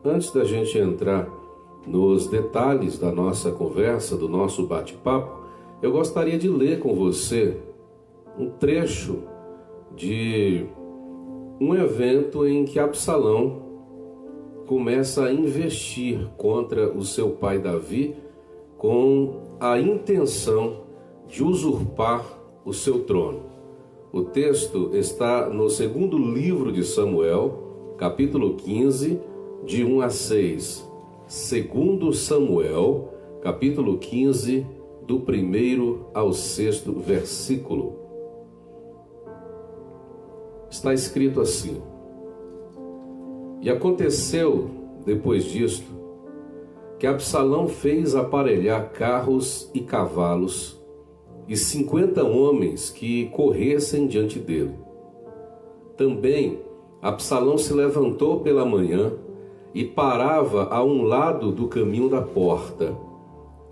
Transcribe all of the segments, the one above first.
Antes da gente entrar nos detalhes da nossa conversa, do nosso bate-papo, eu gostaria de ler com você um trecho de um evento em que Absalão começa a investir contra o seu pai Davi com a intenção de usurpar o seu trono. O texto está no segundo livro de Samuel, capítulo 15, de 1 a 6. Segundo Samuel, capítulo 15, do 1º ao 6º versículo. Está escrito assim: E aconteceu, depois disto, que Absalão fez aparelhar carros e cavalos e 50 homens que corressem diante dele. Também Absalão se levantou pela manhã e parava a um lado do caminho da porta.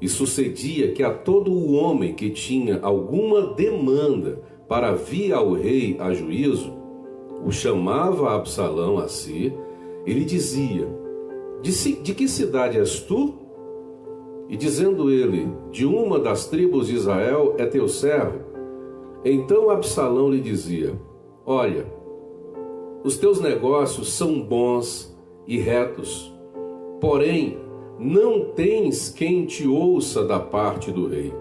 E sucedia que a todo o homem que tinha alguma demanda para vir ao rei a juízo, o chamava Absalão a si e lhe dizia: de que cidade és tu? E dizendo ele: de uma das tribos de Israel é teu servo. Então Absalão lhe dizia: olha, os teus negócios são bons e retos, porém não tens quem te ouça da parte do rei.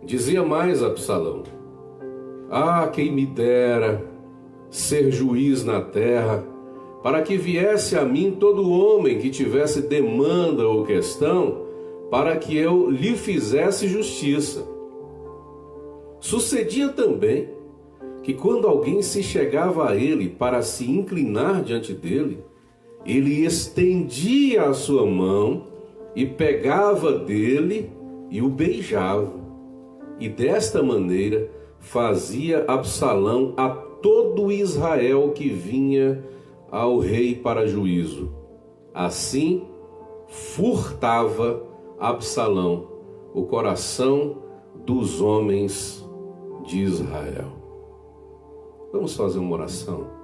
Dizia mais Absalão: ah, quem me dera ser juiz na terra, para que viesse a mim todo homem que tivesse demanda ou questão, para que eu lhe fizesse justiça. Sucedia também que quando alguém se chegava a ele para se inclinar diante dele, ele estendia a sua mão e pegava dele e o beijava. E desta maneira fazia Absalão a todo Israel que vinha ao rei para juízo. Assim furtava Absalão o coração dos homens de Israel. Vamos fazer uma oração.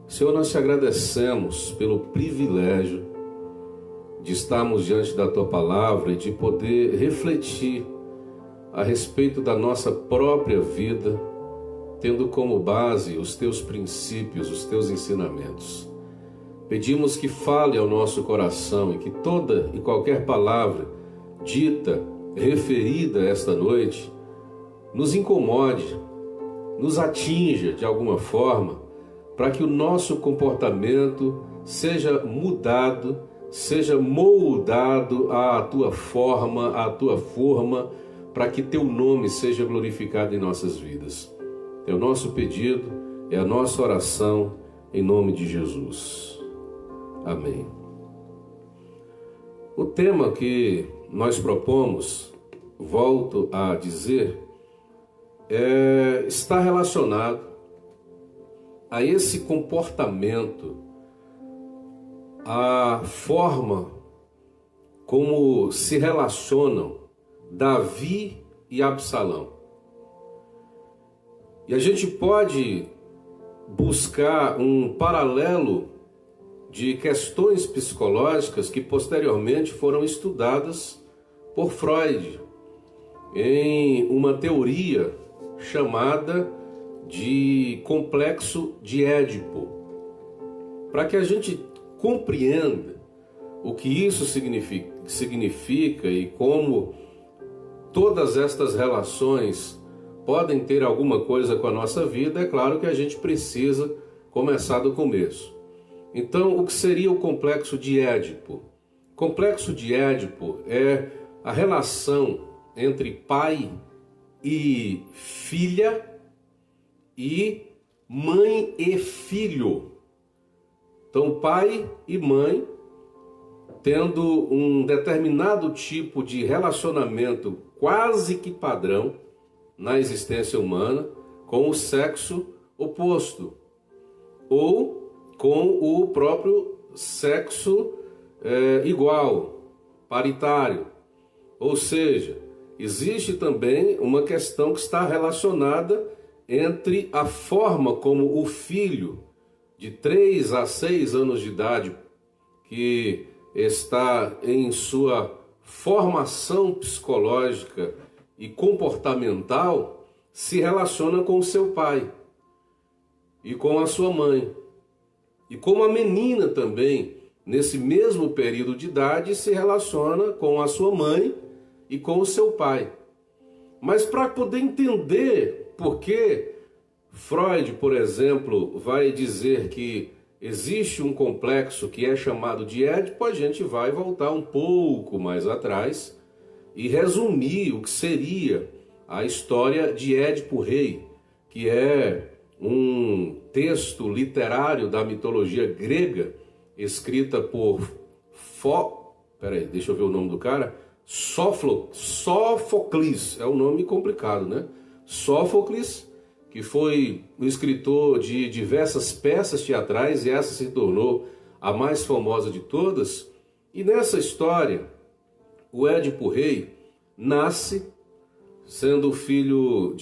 Senhor, nós te agradecemos pelo privilégio de estarmos diante da tua palavra e de poder refletir a respeito da nossa própria vida, tendo como base os teus princípios, os teus ensinamentos. Pedimos que fale ao nosso coração e que toda e qualquer palavra dita, referida esta noite, nos incomode, nos atinja de alguma forma, para que o nosso comportamento seja mudado, seja moldado à tua forma, para que teu nome seja glorificado em nossas vidas. É o nosso pedido, é a nossa oração, em nome de Jesus. Amém. O tema que nós propomos, volto a dizer, está relacionado a esse comportamento, a forma como se relacionam Davi e Absalão. E a gente pode buscar um paralelo de questões psicológicas que posteriormente foram estudadas por Freud em uma teoria chamada de complexo de Édipo. Para que a gente compreenda o que isso significa e como todas estas relações podem ter alguma coisa com a nossa vida, é claro que a gente precisa começar do começo. Então, o que seria o complexo de Édipo? O complexo de Édipo é a relação entre pai e filha e mãe e filho. Então, pai e mãe tendo um determinado tipo de relacionamento quase que padrão na existência humana com o sexo oposto ou com o próprio sexo igual, paritário. Ou seja, existe também uma questão que está relacionada entre a forma como o filho de 3 a 6 anos de idade que está em sua formação psicológica e comportamental, se relaciona com o seu pai e com a sua mãe. E como a menina também, nesse mesmo período de idade, se relaciona com a sua mãe e com o seu pai. Mas para poder entender por que Freud, por exemplo, vai dizer que existe um complexo que é chamado de Édipo, a gente vai voltar um pouco mais atrás e resumir o que seria a história de Édipo Rei, que é um texto literário da mitologia grega, escrita por deixa eu ver o nome do cara. Sófocles, é um nome complicado, né? Sófocles, que foi o escritor de diversas peças teatrais, e essa se tornou a mais famosa de todas. E nessa história, o Édipo Rei nasce sendo filho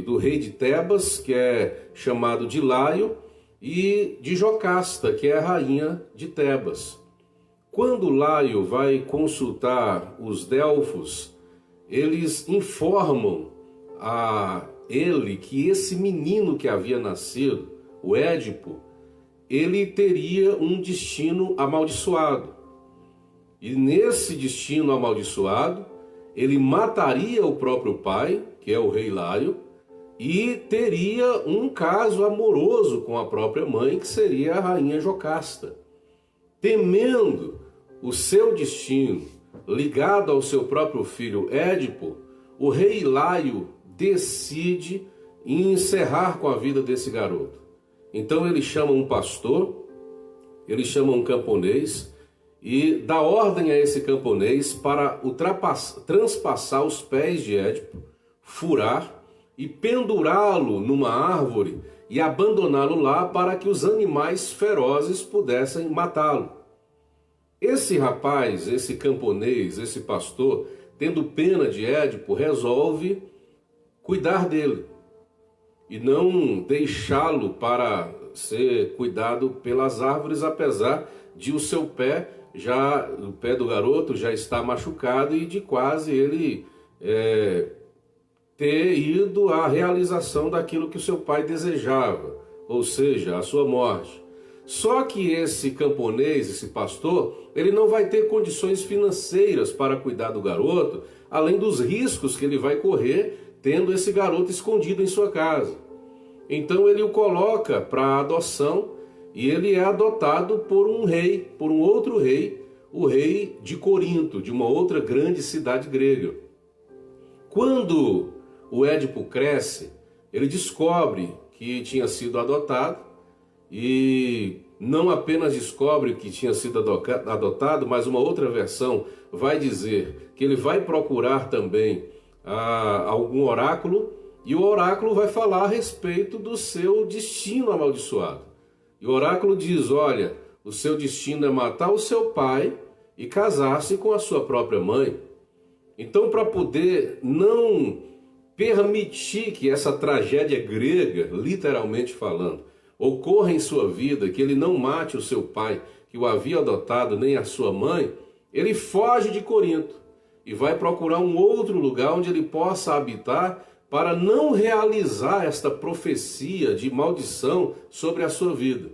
do rei de Tebas, que é chamado de Laio, e de Jocasta, que é a rainha de Tebas. Quando Laio vai consultar os Delfos, eles informam a ele que esse menino que havia nascido, o Édipo, ele teria um destino amaldiçoado. E nesse destino amaldiçoado, ele mataria o próprio pai, que é o rei Laio, e teria um caso amoroso com a própria mãe, que seria a rainha Jocasta. Temendo o seu destino ligado ao seu próprio filho Édipo, o rei Laio decide encerrar com a vida desse garoto. Então ele chama um pastor, ele chama um camponês e dá ordem a esse camponês para transpassar os pés de Édipo, furar e pendurá-lo numa árvore e abandoná-lo lá para que os animais ferozes pudessem matá-lo. Esse rapaz, esse camponês, esse pastor, tendo pena de Édipo, resolve cuidar dele e não deixá-lo para ser cuidado pelas árvores, apesar de o pé do garoto já estar machucado e de quase ele ter ido à realização daquilo que o seu pai desejava, ou seja, a sua morte. Só que esse camponês, esse pastor, ele não vai ter condições financeiras para cuidar do garoto, além dos riscos que ele vai correr tendo esse garoto escondido em sua casa. Então ele o coloca para adoção e ele é adotado por um rei, por um outro rei, o rei de Corinto, de uma outra grande cidade grega. Quando o Édipo cresce, ele descobre que tinha sido adotado e não apenas descobre que tinha sido adotado, mas uma outra versão vai dizer que ele vai procurar também algum oráculo, e o oráculo vai falar a respeito do seu destino amaldiçoado. E o oráculo diz: olha, o seu destino é matar o seu pai e casar-se com a sua própria mãe. Então, para poder não permitir que essa tragédia grega, literalmente falando, ocorra em sua vida, que ele não mate o seu pai, que o havia adotado, nem a sua mãe, ele foge de Corinto e vai procurar um outro lugar onde ele possa habitar para não realizar esta profecia de maldição sobre a sua vida.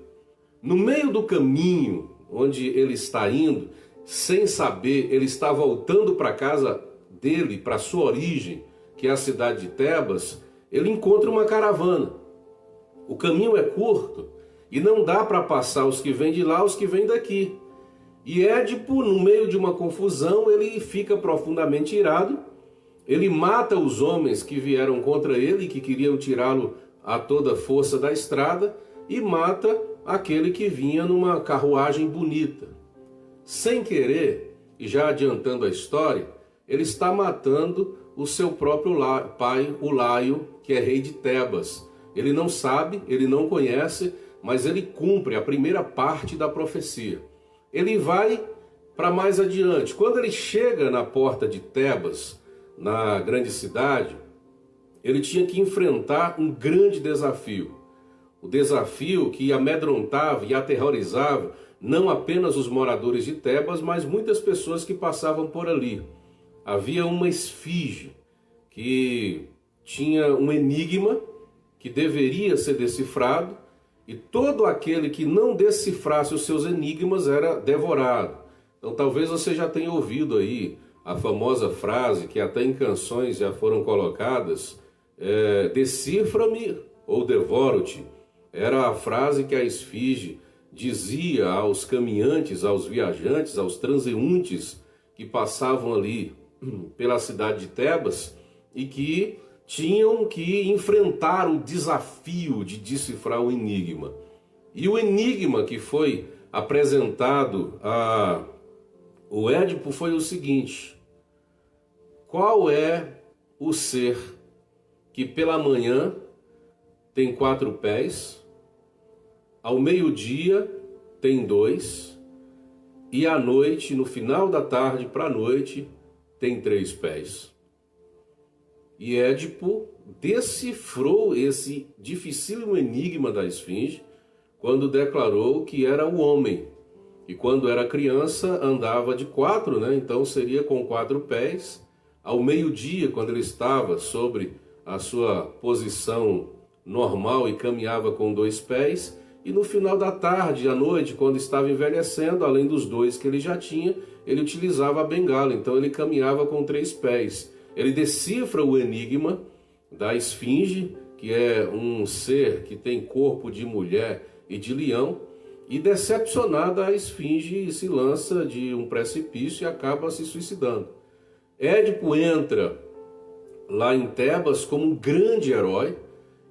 No meio do caminho onde ele está indo, sem saber, ele está voltando para a casa dele, para a sua origem, que é a cidade de Tebas, ele encontra uma caravana. O caminho é curto e não dá para passar os que vêm de lá, os que vêm daqui. E Édipo, no meio de uma confusão, ele fica profundamente irado, ele mata os homens que vieram contra ele, que queriam tirá-lo a toda força da estrada, e mata aquele que vinha numa carruagem bonita. Sem querer, e já adiantando a história, ele está matando o seu próprio pai, o Laio, que é rei de Tebas. Ele não sabe, ele não conhece, mas ele cumpre a primeira parte da profecia. Ele vai para mais adiante. Quando ele chega na porta de Tebas, na grande cidade, ele tinha que enfrentar um grande desafio. O desafio que amedrontava e aterrorizava não apenas os moradores de Tebas, mas muitas pessoas que passavam por ali. Havia uma esfinge que tinha um enigma que deveria ser decifrado, e todo aquele que não decifrasse os seus enigmas era devorado. Então talvez você já tenha ouvido aí a famosa frase, que até em canções já foram colocadas, decifra-me ou devoro-te. Era a frase que a esfinge dizia aos caminhantes, aos viajantes, aos transeuntes que passavam ali pela cidade de Tebas e que tinham que enfrentar o desafio de decifrar o enigma. E o enigma que foi apresentado ao Édipo foi o seguinte: qual é o ser que pela manhã tem 4 pés, ao meio-dia tem 2, e à noite, no final da tarde para a noite, tem 3 pés? E Édipo decifrou esse dificílimo enigma da esfinge quando declarou que era o homem. E quando era criança andava de 4, né? Então seria com 4 pés. Ao meio-dia, quando ele estava sobre a sua posição normal e caminhava com 2 pés. E no final da tarde, à noite, quando estava envelhecendo, além dos 2 que ele já tinha, ele utilizava a bengala. Então ele caminhava com 3 pés. Ele decifra o enigma da esfinge, que é um ser que tem corpo de mulher e de leão, e decepcionada a esfinge se lança de um precipício e acaba se suicidando. Édipo entra lá em Tebas como um grande herói,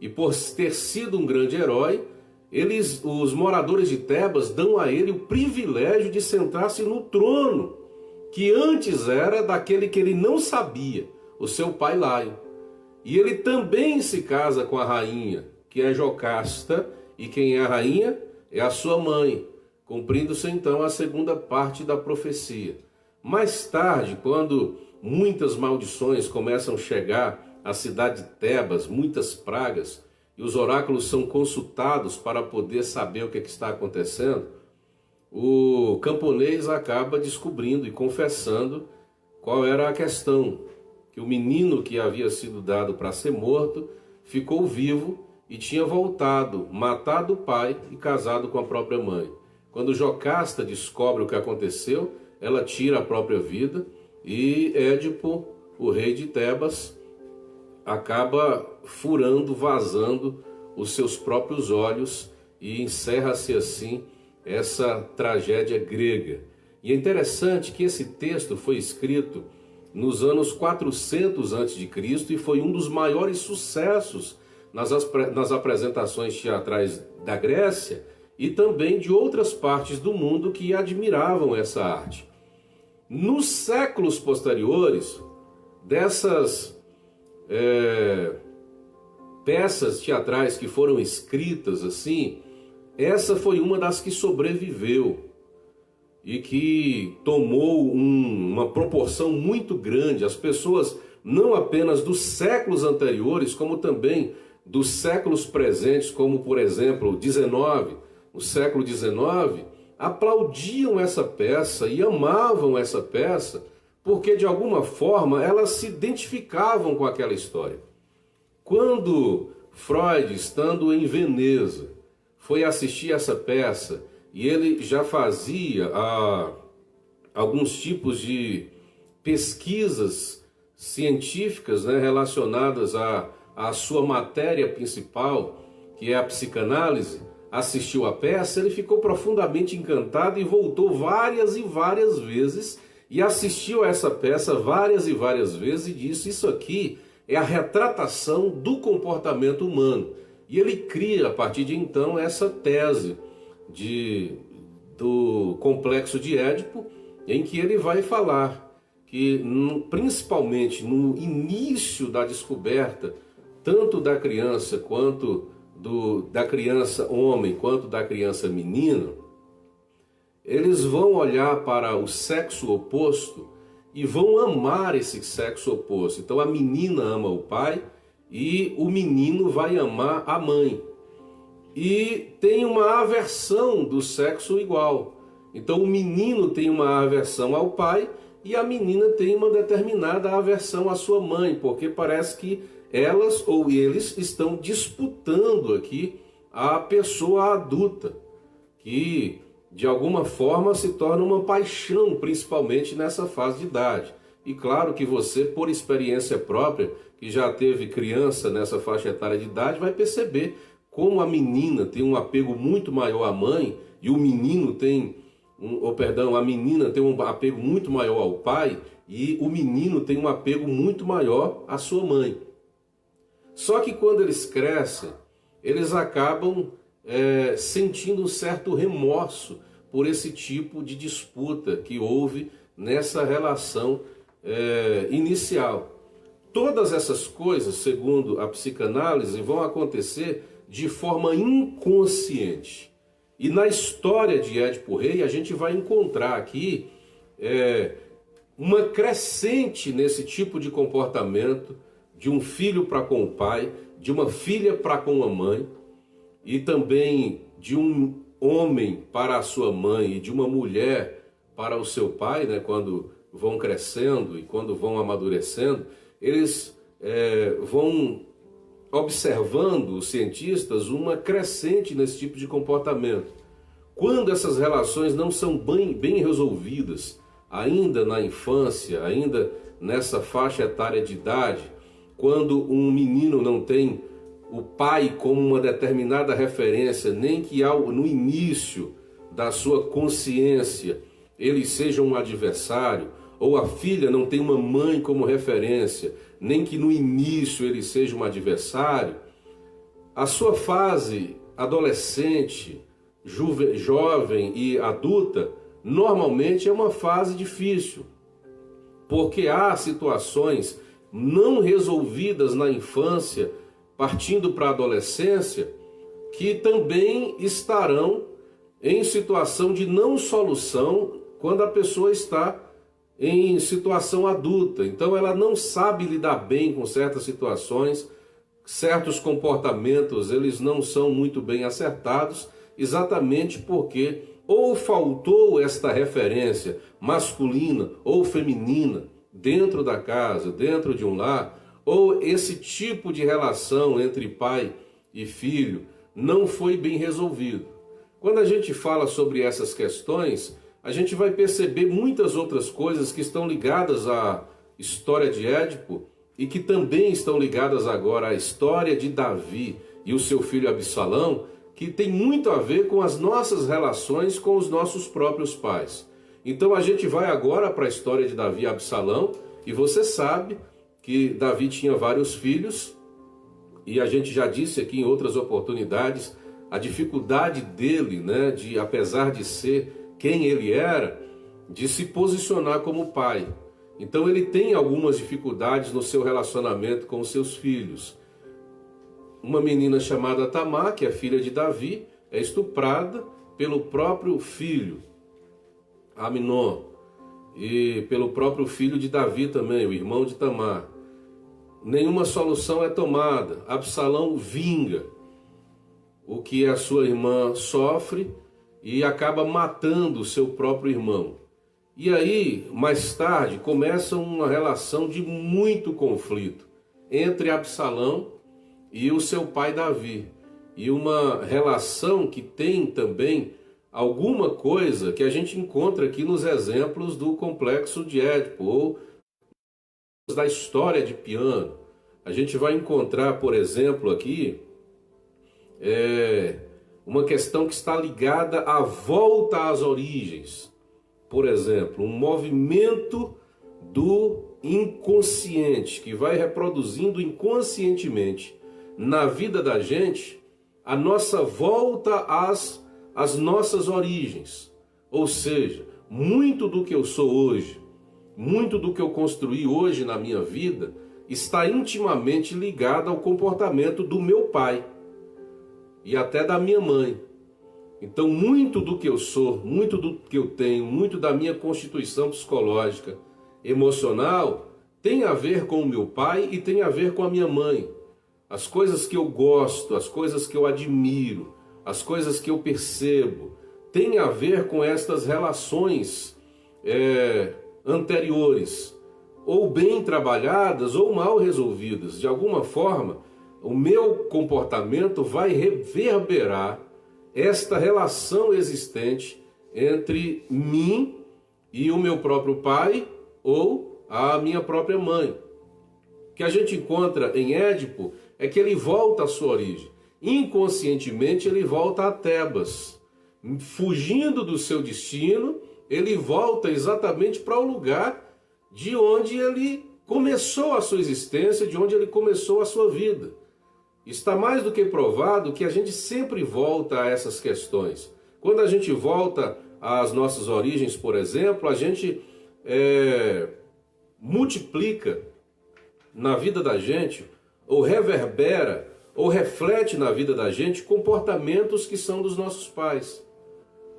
e por ter sido um grande herói, os moradores de Tebas dão a ele o privilégio de sentar-se no trono, que antes era daquele que ele não sabia, o seu pai Laio. E ele também se casa com a rainha, que é Jocasta, e quem é a rainha? É a sua mãe, cumprindo-se então a segunda parte da profecia. Mais tarde, quando muitas maldições começam a chegar à cidade de Tebas, muitas pragas, e os oráculos são consultados para poder saber o que está acontecendo, o camponês acaba descobrindo e confessando qual era a questão, que o menino que havia sido dado para ser morto ficou vivo e tinha voltado, matado o pai e casado com a própria mãe. Quando Jocasta descobre o que aconteceu, ela tira a própria vida e Édipo, o rei de Tebas, acaba furando, vazando os seus próprios olhos, e encerra-se assim essa tragédia grega. E é interessante que esse texto foi escrito nos anos 400 a.C. e foi um dos maiores sucessos nas apresentações teatrais da Grécia e também de outras partes do mundo que admiravam essa arte. Nos séculos posteriores, dessas peças teatrais que foram escritas assim, essa foi uma das que sobreviveu e que tomou uma proporção muito grande. As pessoas, não apenas dos séculos anteriores, como também dos séculos presentes, como por exemplo o século XIX, aplaudiam essa peça e amavam essa peça, porque de alguma forma elas se identificavam com aquela história. Quando Freud, estando em Veneza, foi assistir essa peça, e ele já fazia alguns tipos de pesquisas científicas, né, relacionadas à sua matéria principal, que é a psicanálise, assistiu a peça, ele ficou profundamente encantado e voltou várias e várias vezes e assistiu a essa peça várias e várias vezes e disse: isso aqui é a retratação do comportamento humano. E ele cria, a partir de então, essa tese do complexo de Édipo, em que ele vai falar que, principalmente no início da descoberta, tanto da criança quanto da criança homem, quanto da criança menina, eles vão olhar para o sexo oposto e vão amar esse sexo oposto. Então a menina ama o pai e o menino vai amar a mãe. E tem uma aversão do sexo igual. Então o menino tem uma aversão ao pai e a menina tem uma determinada aversão à sua mãe, porque parece que elas ou eles estão disputando aqui a pessoa adulta, que de alguma forma se torna uma paixão, principalmente nessa fase de idade. E claro que você, por experiência própria, que já teve criança nessa faixa etária de idade, vai perceber como a menina tem um apego muito maior à mãe e o menino tem, a menina tem um apego muito maior ao pai e o menino tem um apego muito maior à sua mãe. Só que quando eles crescem, eles acabam sentindo um certo remorso por esse tipo de disputa que houve nessa relação inicial. Todas essas coisas, segundo a psicanálise, vão acontecer de forma inconsciente. E na história de Édipo Rei, a gente vai encontrar aqui uma crescente nesse tipo de comportamento de um filho para com o pai, de uma filha para com a mãe, e também de um homem para a sua mãe e de uma mulher para o seu pai, né, quando vão crescendo e quando vão amadurecendo, eles vão observando, os cientistas, uma crescente nesse tipo de comportamento. Quando essas relações não são bem resolvidas, ainda na infância, ainda nessa faixa etária de idade, quando um menino não tem o pai como uma determinada referência, nem que no início da sua consciência ele seja um adversário, ou a filha não tem uma mãe como referência, nem que no início ele seja um adversário, a sua fase adolescente, jovem e adulta, normalmente é uma fase difícil, porque há situações não resolvidas na infância, partindo para a adolescência, que também estarão em situação de não solução quando a pessoa está em situação adulta. Então ela não sabe lidar bem com certas situações, certos comportamentos eles não são muito bem acertados, exatamente porque ou faltou esta referência masculina ou feminina dentro da casa, dentro de um lar, ou esse tipo de relação entre pai e filho não foi bem resolvido. Quando a gente fala sobre essas questões, a gente vai perceber muitas outras coisas que estão ligadas à história de Édipo e que também estão ligadas agora à história de Davi e o seu filho Absalão, que tem muito a ver com as nossas relações com os nossos próprios pais. Então a gente vai agora para a história de Davi e Absalão, e você sabe que Davi tinha vários filhos, e a gente já disse aqui em outras oportunidades a dificuldade dele, né, de, apesar de ser quem ele era, de se posicionar como pai. Então ele tem algumas dificuldades no seu relacionamento com os seus filhos. Uma menina chamada Tamar, que é filha de Davi, é estuprada pelo próprio filho, Aminon, e pelo próprio filho de Davi também, o irmão de Tamar. Nenhuma solução é tomada. Absalão vinga o que a sua irmã sofre e acaba matando o seu próprio irmão. E aí, mais tarde, começa uma relação de muito conflito entre Absalão e o seu pai Davi. E uma relação que tem também alguma coisa que a gente encontra aqui nos exemplos do complexo de Édipo, ou da história de Piano. A gente vai encontrar, por exemplo, aqui, uma questão que está ligada à volta às origens. Por exemplo, um movimento do inconsciente, que vai reproduzindo inconscientemente na vida da gente a nossa volta às nossas origens. Ou seja, muito do que eu sou hoje, muito do que eu construí hoje na minha vida, está intimamente ligado ao comportamento do meu pai e até da minha mãe. Então, muito do que eu sou, muito do que eu tenho, muito da minha constituição psicológica, emocional, tem a ver com o meu pai e tem a ver com a minha mãe. As coisas que eu gosto, as coisas que eu admiro, as coisas que eu percebo, tem a ver com estas relações anteriores, ou bem trabalhadas ou mal resolvidas. De alguma forma, o meu comportamento vai reverberar esta relação existente entre mim e o meu próprio pai ou a minha própria mãe. O que a gente encontra em Édipo é que ele volta à sua origem. Inconscientemente ele volta a Tebas. Fugindo do seu destino, ele volta exatamente para o lugar de onde ele começou a sua existência, de onde ele começou a sua vida. Está mais do que provado que a gente sempre volta a essas questões. Quando a gente volta às nossas origens, por exemplo, a gente multiplica na vida da gente, ou reverbera, ou reflete na vida da gente comportamentos que são dos nossos pais.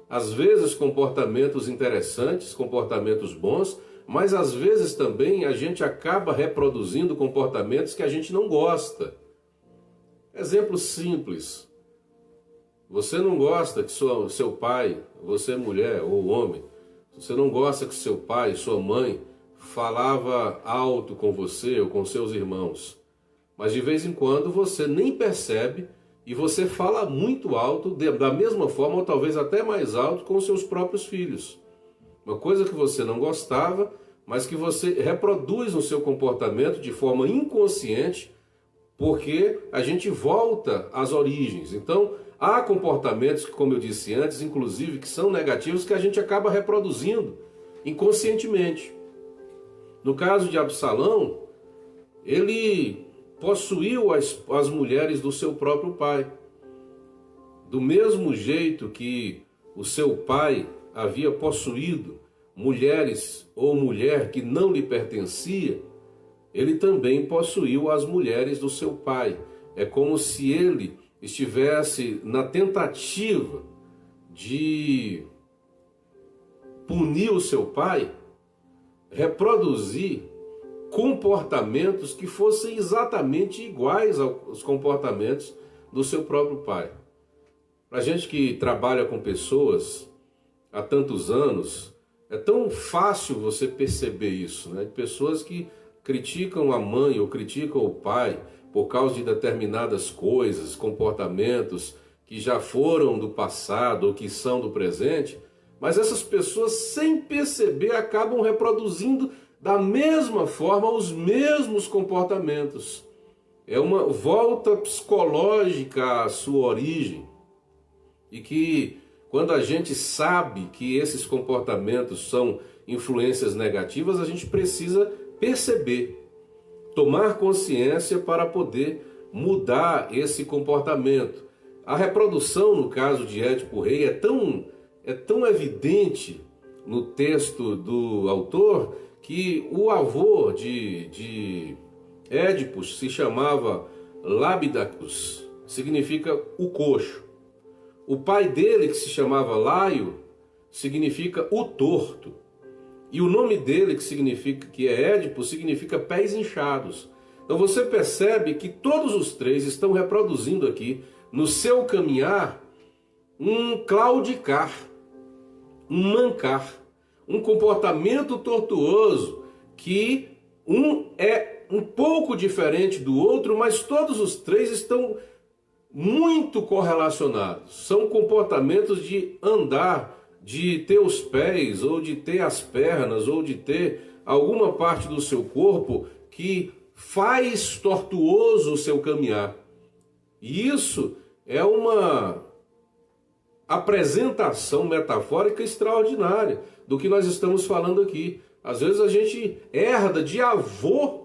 Às vezes comportamentos interessantes, comportamentos bons, mas às vezes também a gente acaba reproduzindo comportamentos que a gente não gosta. Exemplo simples. Você não gosta que seu pai, você é mulher ou homem, você não gosta que seu pai, sua mãe falava alto com você ou com seus irmãos. Mas de vez em quando você nem percebe e você fala muito alto, da mesma forma ou talvez até mais alto com seus próprios filhos. Uma coisa que você não gostava, mas que você reproduz no seu comportamento de forma inconsciente, porque a gente volta às origens. Então, há comportamentos que, como eu disse antes, inclusive, que são negativos, que a gente acaba reproduzindo inconscientemente. No caso de Absalão, ele possuiu as mulheres do seu próprio pai. Do mesmo jeito que o seu pai havia possuído mulheres ou mulher que não lhe pertencia, ele também possuiu as mulheres do seu pai. É como se ele estivesse na tentativa de punir o seu pai, reproduzir comportamentos que fossem exatamente iguais aos comportamentos do seu próprio pai. Para a gente que trabalha com pessoas há tantos anos, é tão fácil você perceber isso, né? Pessoas que criticam a mãe ou criticam o pai por causa de determinadas coisas, comportamentos que já foram do passado ou que são do presente, mas essas pessoas, sem perceber, acabam reproduzindo da mesma forma os mesmos comportamentos. É uma volta psicológica à sua origem. E que quando a gente sabe que esses comportamentos são influências negativas, a gente precisa perceber, tomar consciência para poder mudar esse comportamento. A reprodução, no caso de Édipo Rei, é tão evidente no texto do autor que o avô de Édipo se chamava Labdacus, significa o coxo. O pai dele, que se chamava Laio, significa o torto. E o nome dele, que é Édipo, significa pés inchados. Então você percebe que todos os três estão reproduzindo aqui, no seu caminhar, um claudicar, um mancar, um comportamento tortuoso, que um é um pouco diferente do outro, mas todos os três estão muito correlacionados. São comportamentos de andar, de ter os pés, ou de ter as pernas, ou de ter alguma parte do seu corpo que faz tortuoso o seu caminhar. E isso é uma apresentação metafórica extraordinária do que nós estamos falando aqui. Às vezes a gente herda de avó,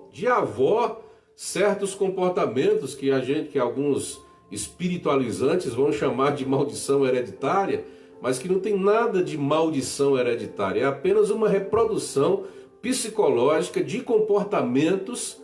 certos comportamentos que alguns espiritualizantes vão chamar de maldição hereditária, mas que não tem nada de maldição hereditária, é apenas uma reprodução psicológica de comportamentos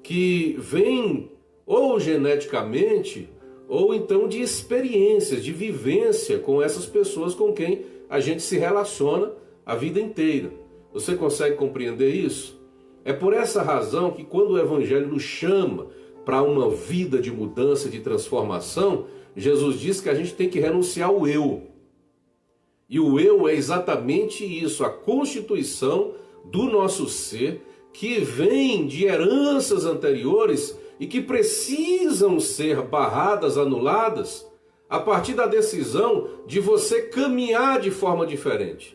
que vêm ou geneticamente, ou então de experiências, de vivência com essas pessoas com quem a gente se relaciona a vida inteira. Você consegue compreender isso? É por essa razão que quando o Evangelho nos chama para uma vida de mudança, de transformação, Jesus diz que a gente tem que renunciar ao eu. E o eu é exatamente isso, a constituição do nosso ser, que vem de heranças anteriores e que precisam ser barradas, anuladas, a partir da decisão de você caminhar de forma diferente,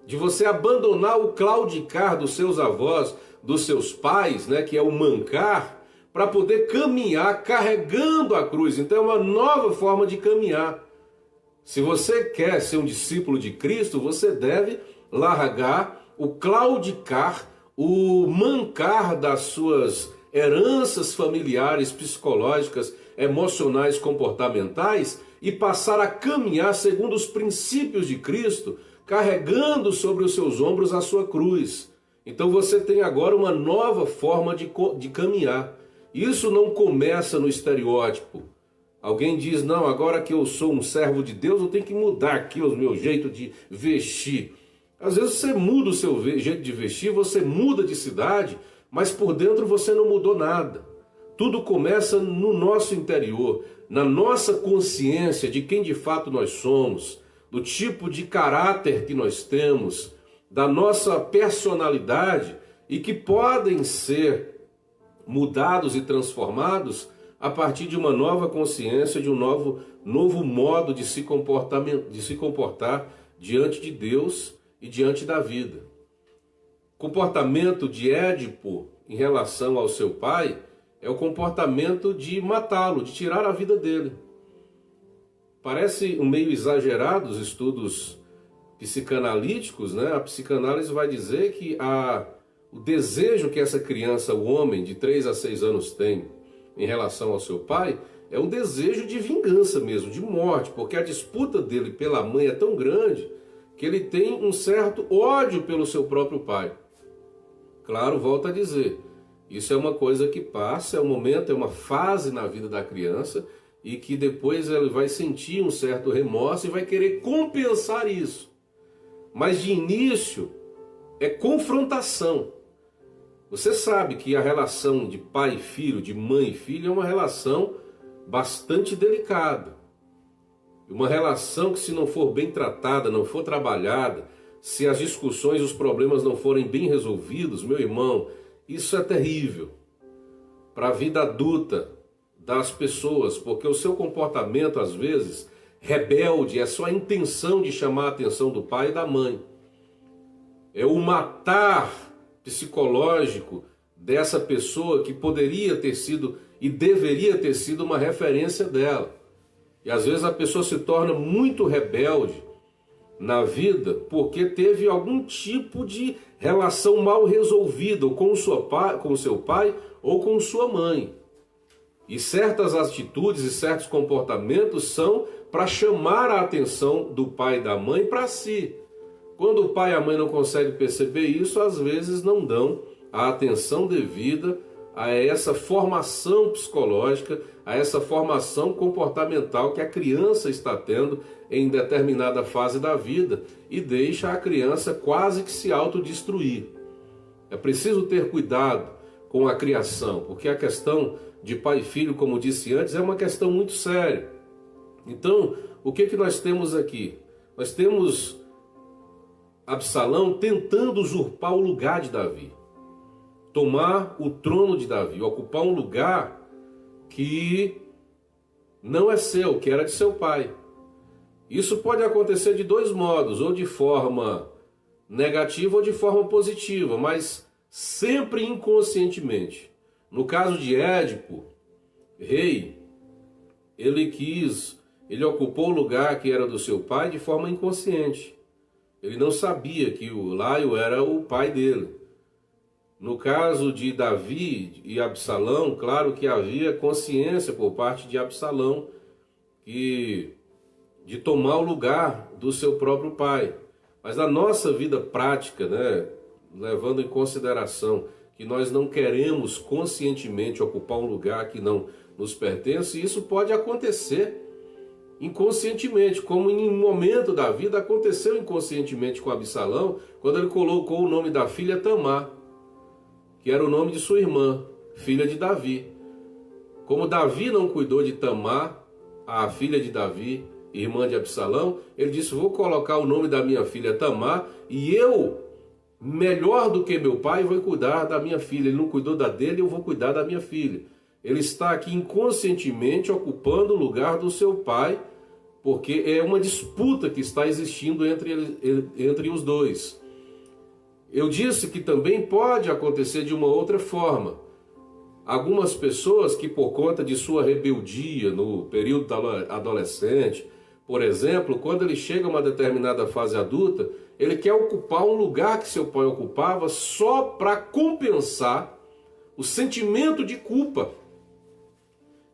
de você abandonar o claudicar dos seus avós, dos seus pais, né, que é o mancar, para poder caminhar carregando a cruz. Então é uma nova forma de caminhar. Se você quer ser um discípulo de Cristo, você deve largar o claudicar, o mancar das suas heranças familiares, psicológicas, emocionais, comportamentais e passar a caminhar segundo os princípios de Cristo, carregando sobre os seus ombros a sua cruz. Então você tem agora uma nova forma de caminhar. Isso não começa no estereótipo. Alguém diz, não, agora que eu sou um servo de Deus, eu tenho que mudar aqui o meu jeito de vestir. Às vezes você muda o seu jeito de vestir, você muda de cidade, mas por dentro você não mudou nada. Tudo começa no nosso interior, na nossa consciência de quem de fato nós somos, do tipo de caráter que nós temos, da nossa personalidade e que podem ser mudados e transformados a partir de uma nova consciência, de um novo modo de se comportar diante de Deus e diante da vida. O comportamento de Édipo em relação ao seu pai é o comportamento de matá-lo, de tirar a vida dele. Parece um meio exagerado os estudos psicanalíticos, né? A psicanálise vai dizer que o desejo que essa criança, o homem de 3 a 6 anos tem em relação ao seu pai, é um desejo de vingança mesmo, de morte, porque a disputa dele pela mãe é tão grande que ele tem um certo ódio pelo seu próprio pai. Claro, volto a dizer, isso é uma coisa que passa, é um momento, é uma fase na vida da criança e que depois ele vai sentir um certo remorso e vai querer compensar isso. Mas de início é confrontação. Você sabe que a relação de pai e filho, de mãe e filho, é uma relação bastante delicada. Uma relação que, se não for bem tratada, não for trabalhada, se as discussões, os problemas não forem bem resolvidos, meu irmão, isso é terrível para a vida adulta das pessoas, porque o seu comportamento, às vezes, rebelde, é só a intenção de chamar a atenção do pai e da mãe. É o matar psicológico dessa pessoa que poderia ter sido e deveria ter sido uma referência dela. E às vezes a pessoa se torna muito rebelde na vida porque teve algum tipo de relação mal resolvida com o seu pai ou com sua mãe. E certas atitudes e certos comportamentos são para chamar a atenção do pai e da mãe para si. Quando o pai e a mãe não conseguem perceber isso, às vezes não dão a atenção devida a essa formação psicológica, a essa formação comportamental que a criança está tendo em determinada fase da vida e deixa a criança quase que se autodestruir. É preciso ter cuidado com a criação, porque a questão de pai e filho, como disse antes, é uma questão muito séria. Então, o que nós temos aqui? Nós temos Absalão tentando usurpar o lugar de Davi, tomar o trono de Davi, ocupar um lugar que não é seu, que era de seu pai. Isso pode acontecer de dois modos, ou de forma negativa ou de forma positiva, mas sempre inconscientemente. No caso de Édipo, rei, ele ocupou o lugar que era do seu pai de forma inconsciente. Ele não sabia que o Laio era o pai dele. No caso de Davi e Absalão, claro que havia consciência por parte de Absalão de tomar o lugar do seu próprio pai. Mas na nossa vida prática, né, levando em consideração que nós não queremos conscientemente ocupar um lugar que não nos pertence, isso pode acontecer inconscientemente, como em um momento da vida aconteceu inconscientemente com Absalão, quando ele colocou o nome da filha Tamar, que era o nome de sua irmã, filha de Davi. Como Davi não cuidou de Tamar, a filha de Davi, irmã de Absalão, ele disse: vou colocar o nome da minha filha Tamar, e eu, melhor do que meu pai, vou cuidar da minha filha. Ele não cuidou da dele, eu vou cuidar da minha filha. Ele está aqui inconscientemente ocupando o lugar do seu pai, porque é uma disputa que está existindo entre os dois. Eu disse que também pode acontecer de uma outra forma. Algumas pessoas que, por conta de sua rebeldia no período adolescente, por exemplo, quando ele chega a uma determinada fase adulta, ele quer ocupar um lugar que seu pai ocupava só para compensar o sentimento de culpa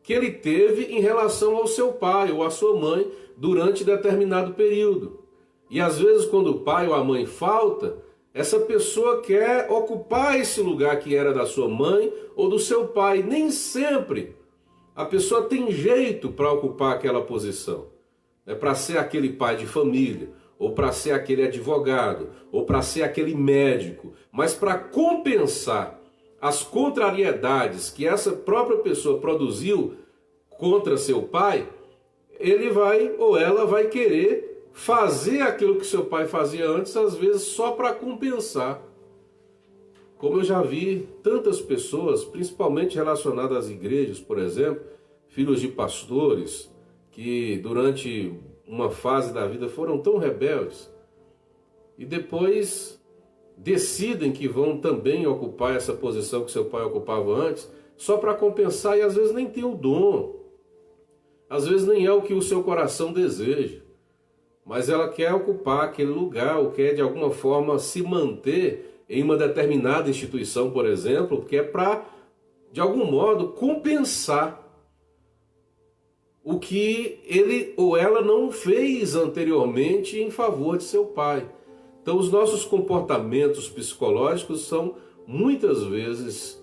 que ele teve em relação ao seu pai ou à sua mãe durante determinado período. E às vezes, quando o pai ou a mãe falta, essa pessoa quer ocupar esse lugar que era da sua mãe ou do seu pai. Nem sempre a pessoa tem jeito para ocupar aquela posição. É para ser aquele pai de família, ou para ser aquele advogado, ou para ser aquele médico. Mas para compensar as contrariedades que essa própria pessoa produziu contra seu pai, ele vai ou ela vai querer fazer aquilo que seu pai fazia antes, às vezes só para compensar. Como eu já vi tantas pessoas, principalmente relacionadas às igrejas, por exemplo, filhos de pastores, que durante uma fase da vida foram tão rebeldes e depois decidem que vão também ocupar essa posição que seu pai ocupava antes, só para compensar, e às vezes nem tem o dom, às vezes nem é o que o seu coração deseja, mas ela quer ocupar aquele lugar, ou quer de alguma forma se manter em uma determinada instituição, por exemplo, que é para, de algum modo, compensar o que ele ou ela não fez anteriormente em favor de seu pai. Então, os nossos comportamentos psicológicos são muitas vezes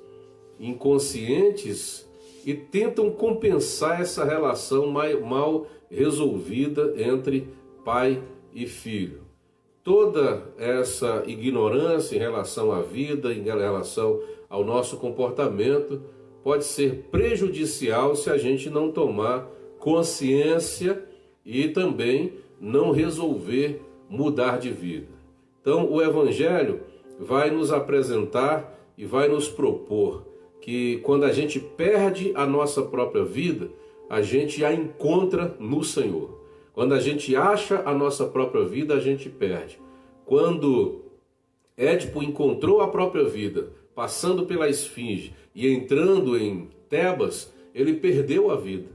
inconscientes e tentam compensar essa relação mal resolvida entre pai e filho. Toda essa ignorância em relação à vida, em relação ao nosso comportamento, pode ser prejudicial se a gente não tomar consciência e também não resolver mudar de vida. Então, o Evangelho vai nos apresentar e vai nos propor que quando a gente perde a nossa própria vida, a gente a encontra no Senhor. Quando a gente acha a nossa própria vida, a gente perde. Quando Édipo encontrou a própria vida, passando pela esfinge e entrando em Tebas, ele perdeu a vida.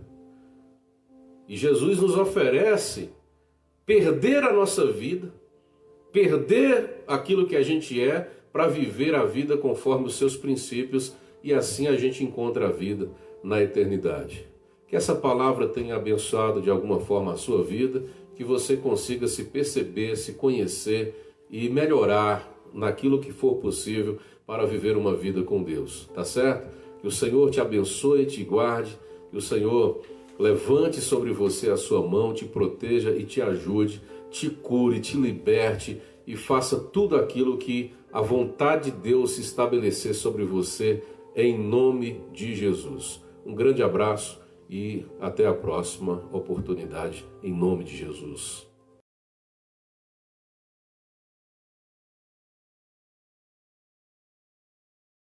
E Jesus nos oferece perder a nossa vida, perder aquilo que a gente é, para viver a vida conforme os seus princípios, e assim a gente encontra a vida na eternidade. Que essa palavra tenha abençoado de alguma forma a sua vida, que você consiga se perceber, se conhecer e melhorar naquilo que for possível para viver uma vida com Deus, tá certo? Que o Senhor te abençoe, te guarde, que o Senhor levante sobre você a sua mão, te proteja e te ajude, te cure, te liberte e faça tudo aquilo que a vontade de Deus se estabelecer sobre você, em nome de Jesus. Um grande abraço e até a próxima oportunidade, em nome de Jesus.